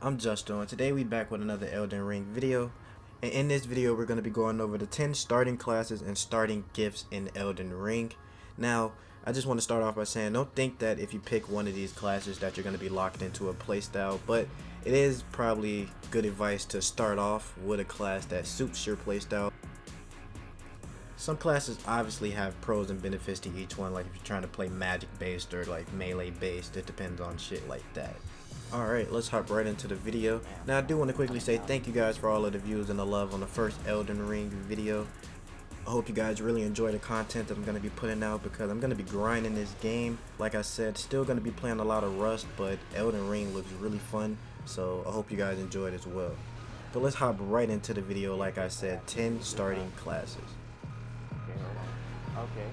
I'm Justo, and today we back with another Elden Ring video. And in this video, we're going to be going over the 10 starting classes and starting gifts in Elden Ring. Now, I just want to start off by saying, don't think that if you pick one of these classes that you're going to be locked into a playstyle, but it is probably good advice to start off with a class that suits your playstyle. Some classes obviously have pros and benefits to each one, like if you're trying to play magic based or like melee based, it depends on shit like that. Alright, let's hop right into the video. Now I do want to quickly say thank you guys for all of the views and the love on the first Elden Ring video. I hope you guys really enjoy the content that I'm going to be putting out because I'm going to be grinding this game. Like I said, still going to be playing a lot of Rust, but Elden Ring looks really fun, so I hope you guys enjoy it as well. But let's hop right into the video. Like I said, 10 starting classes. Okay.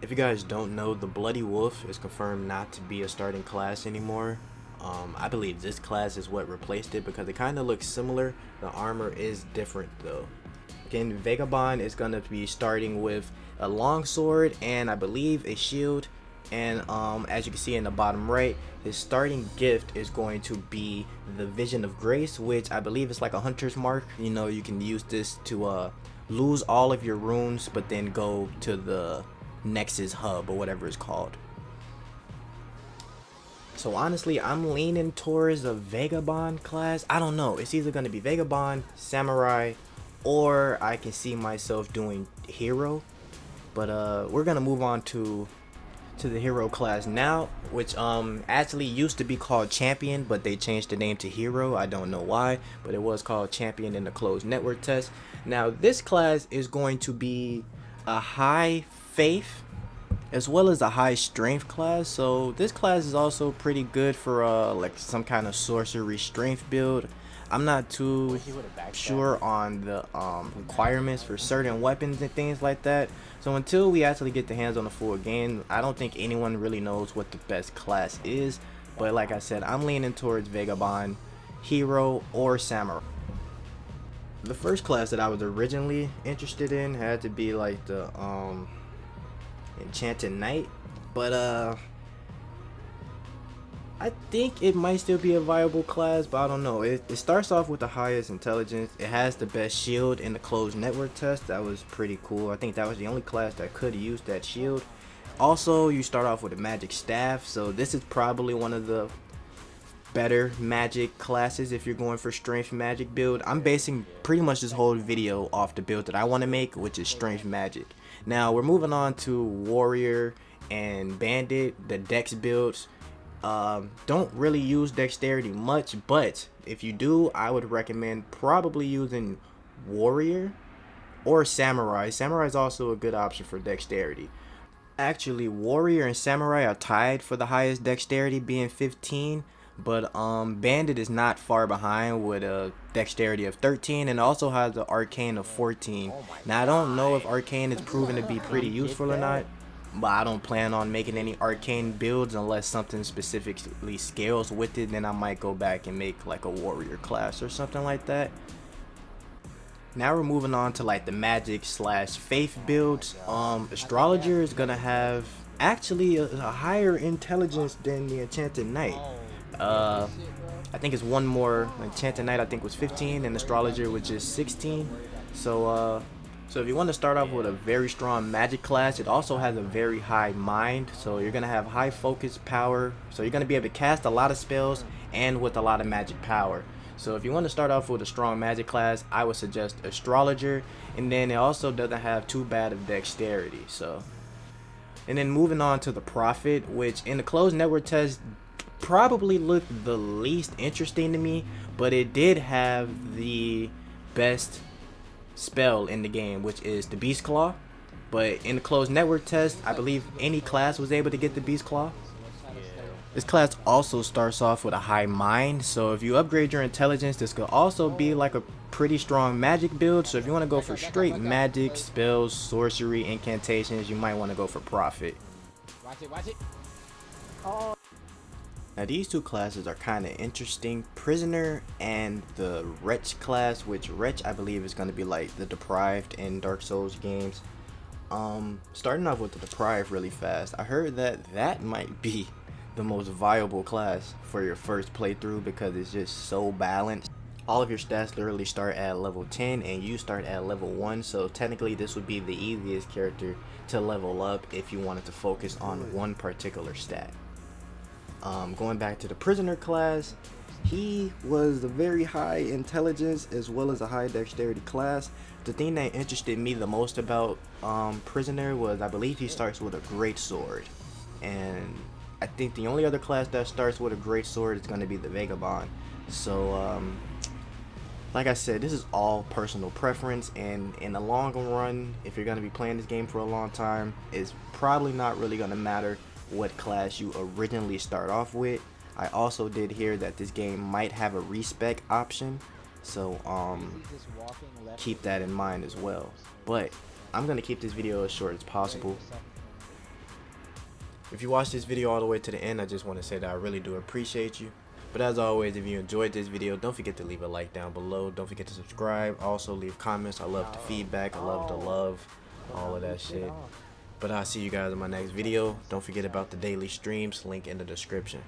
If you guys don't know, the Bloody Wolf is confirmed not to be a starting class anymore. I believe this class is what replaced it because it kind of looks similar. The armor is different though. Again, Vagabond is going to be starting with a longsword and I believe a shield. And as you can see in the bottom right, his starting gift is going to be the Vision of Grace, which I believe is like a hunter's mark. You know, you can use this to lose all of your runes, but then go to the Nexus hub or whatever it's called. So honestly, I'm leaning towards a Vagabond class. I don't know. It's either going to be Vagabond, Samurai, or I can see myself doing Hero. But we're going to move on to the Hero class now, which actually used to be called Champion, but they changed the name to Hero. I don't know why, but it was called Champion in the closed network test. Now this class is going to be a high faith as well as a high strength class, so this class is also pretty good for like some kind of sorcery strength build. I'm not too sure on the requirements for certain weapons and things like that, so until we actually get the hands on the full game, I don't think anyone really knows what the best class is. But like I said, I'm leaning towards Vagabond, Hero, or Samurai. The first class that I was originally interested in had to be like the Enchanted Knight, but I think it might still be a viable class, but I don't know. It starts off with the highest intelligence. It has the best shield in the closed network test. That was pretty cool. I think that was the only class that could use that shield. Also, you start off with a magic staff, so this is probably one of the better magic classes if you're going for strength magic build. I'm basing pretty much this whole video off the build that I want to make, which is strength magic. Now we're moving on to warrior and bandit. The dex builds don't really use dexterity much, but if you do, I would recommend probably using warrior or samurai. Samurai is also a good option for dexterity. Actually, warrior and samurai are tied for the highest dexterity, being 15. But bandit is not far behind with a dexterity of 13 and also has an arcane of 14. Now I don't know if arcane is proven to be pretty useful or not, but I don't plan on making any arcane builds unless something specifically scales with it. Then I might go back and make like a warrior class or something like that. Now we're moving on to like the magic slash faith builds. Astrologer is gonna have actually a higher intelligence than the Enchanted Knight. I think it's one more. Enchanted Knight I think was 15 and Astrologer which is 16. So if you want to start off with a very strong magic class, it also has a very high mind, so you're gonna have high focus power, so you're gonna be able to cast a lot of spells and with a lot of magic power. So if you want to start off with a strong magic class, I would suggest Astrologer, and then it also doesn't have too bad of dexterity. So, and then moving on to the Prophet, which in the closed network test probably looked the least interesting to me, but it did have the best spell in the game, which is the Beast Claw. But in the closed network test, I believe any class was able to get the Beast Claw. This class also starts off with a high mind, so if you upgrade your intelligence, this could also be like a pretty strong magic build. So if you want to go for straight magic, spells, sorcery, incantations, you might want to go for Prophet. Watch it. Oh. Now these two classes are kind of interesting. Prisoner and the Wretch class, which Wretch I believe is going to be like the Deprived in Dark Souls games. Starting off with the Deprived really fast. I heard that might be the most viable class for your first playthrough because it's just so balanced. All of your stats literally start at level 10 and you start at level 1, so technically this would be the easiest character to level up if you wanted to focus on one particular stat. Going back to the prisoner class, he was a very high intelligence as well as a high dexterity class. The thing that interested me the most about prisoner was I believe he starts with a great sword, and I think the only other class that starts with a great sword is going to be the vagabond. So like I said, this is all personal preference, and in the long run, if you're going to be playing this game for a long time, it's probably not really going to matter what class you originally start off with. I also did hear that this game might have a respec option, so keep that in mind as well. But I'm going to keep this video as short as possible. If you watched this video all the way to the end, I just want to say that I really do appreciate you. But as always, if you enjoyed this video, don't forget to leave a like down below. Don't forget to subscribe. Also leave comments. I love the feedback. I love the love. All of that shit. But I'll see you guys in my next video. Don't forget about the daily streams. Link in the description.